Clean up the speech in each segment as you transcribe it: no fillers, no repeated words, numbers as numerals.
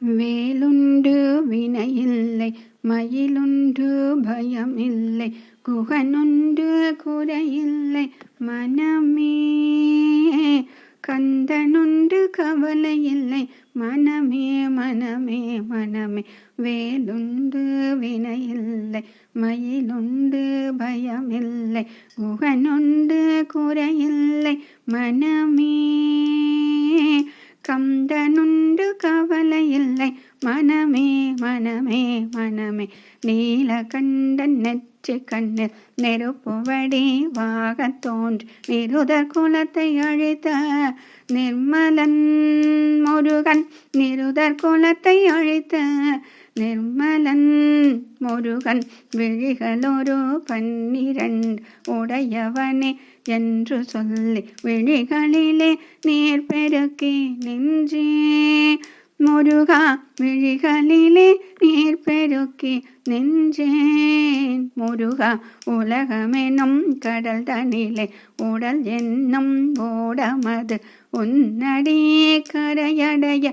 வேலுண்டு வினையில்லை, மயிலுண்டு பயமில்லை, குகனுண்டு குறையில்லை மனமே. கந்தனுண்டு கவலையில்லை மனமே மனமே மனமே. வேலுண்டு வினையில்லை, மயிலுண்டு பயமில்லை, குகனுண்டு குறையில்லை மனமே. கந்தனுண்டு கவலையில்லை மனமே மனமே மனமே. நீலகண்டன் நெற்றி கண்ணில் நெருப்பு வடிவாக தோன்றி நிருதர் குலத்தை அழித்த நிர்மலன் முருகன். நிருதர் குலத்தை அழித்த நிர்மலன் முருகன். விழிகளொரு 12 உடையவனே என்று சொல்லி விழிகளிலே நீர் பெருக்கி நின்றே முருகா. விழிகளிலே நீர் பெருக்கி நின்றேன் முருகா. உலகமெனும் கடல் தனிலே உடல் என்னும் ஓடமது உன்னடி கரையடைய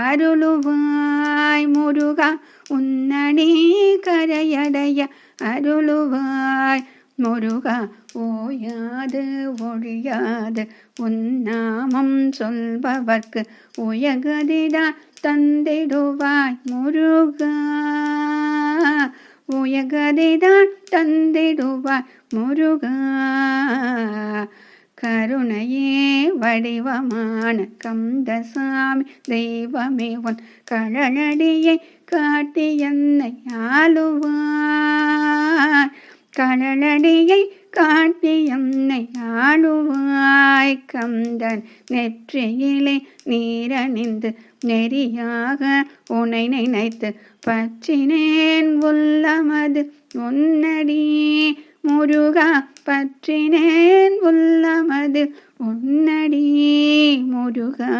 அருளுவாய் முருகா. உன்னடி கரையடைய அருளுவாய் முருகா. ஓயாது ஒழியாது உன்னாமம் சொல்பவர்க்கு உயகதிதான் தந்திடுவாய் முருகா. உயகதிதான் தந்திடுவாய் முருகா. கருணையே வடிவமான கந்தசாமி தெய்வமே உன் கழலடியை காட்டி என்னை ஆளுவாய். கழலடியை காட்டி என்னை ஆளுவாய். கந்தன் நெற்றியிலே நீரணிந்து நெறியாக உனை நினைத்து பற்றினேன் உள்ளமது உன்னடி முருகா. பற்றினேன் உள்ளமது உன்னடி முருகா.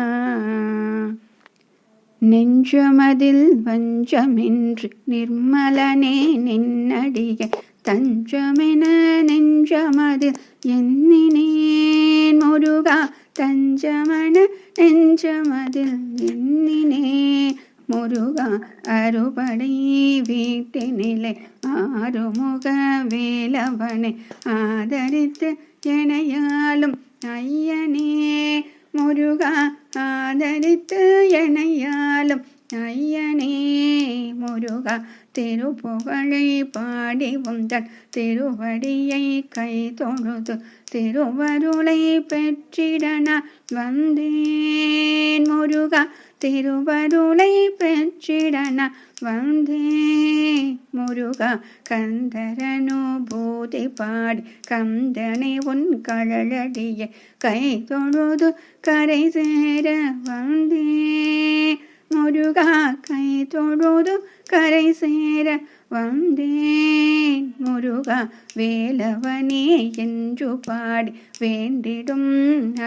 நெஞ்சமதில் வஞ்சமின்றி நிர்மலனே நின்னடியை தஞ்சமென நெஞ்சமதில் எண்ணினேன் முருகா. தஞ்சமென நெஞ்சமதில் எண்ணினேன் முருகா. அறுபடை வீட்டினிலே ஆறுமுக வேலவனை ஆதரித்து எனையாலும் ஐயனே முருகா. ஆதரித்து எனையாலும் ஐயனே முருகா. திருப்புகழை பாடி உந்தன் திருவடியை கை தொழுது திருவருளை பெற்றிடன வந்தேன் முருகா. திருவருளை பெற்றிடன வந்தேன் முருகா. கந்தரனுபூதி பாடி கந்தனை உன் கழலடியை கை தொழுது கரை சேர வந்தேன் முருகா. கை தொழுது கரை சேர வந்தேன் முருகா. வேலவனே என்று பாடி வேண்டிடும்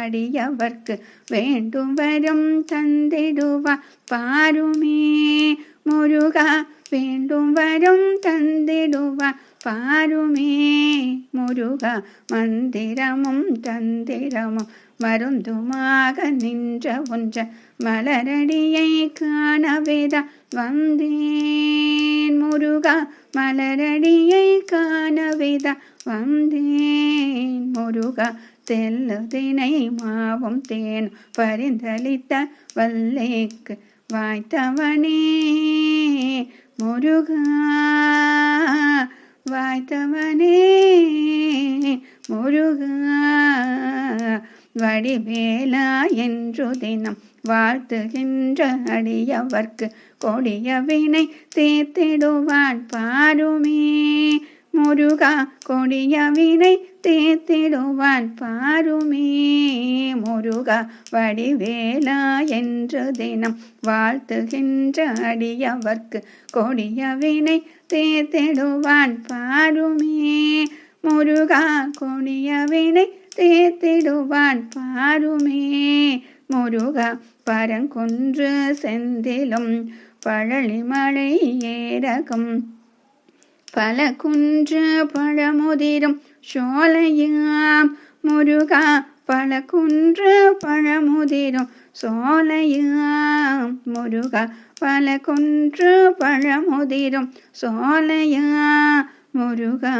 அடியவர்க்கு வேண்டும் வரம் தந்திடுவார் பாருமே முருகா. வேண்டும் வரம் தந்திடுவார் பாருமே முருகா. மந்திரமும் தந்திரமும் மருந்துமாக நின்ற ஒன்ற மலரடியை காணவேதான் வந்தேன் முருகா. மலரடியை காணவேதான் வந்தேன் முருகா. தெல்லுதினை மாவும் தேன் பரிந்தளித்த வல்லேக்கு வாய்த்தவனே முருகா. வாய்த்தவனே முருகா. வடிவேலா என்று தினம் வாழ்த்துகின்ற அடியவர்க்கு கொடிய வினை தீர்த்திடுவான் பாருமே முருகா. கொடிய வினை தீர்த்திடுவான் பாருமே முருகா. வடிவேலா என்று தினம் வாழ்த்துகின்ற அடியவர்க்கு கொடிய வினை தீர்த்திடுவான் பாருமே முருகா. கொடிய வினை தீர்த்திடுவான் பாருமே முருகா. பரங்குன்று செந்திலும் பழனிமலை ஏரகம் பல குன்று பழமுதிரும் சோலையாம் முருகா. பல குன்று பழமுதிரும் சோலையாம் முருகா, பல குன்று பழமுதிரும் சோலையா முருகா.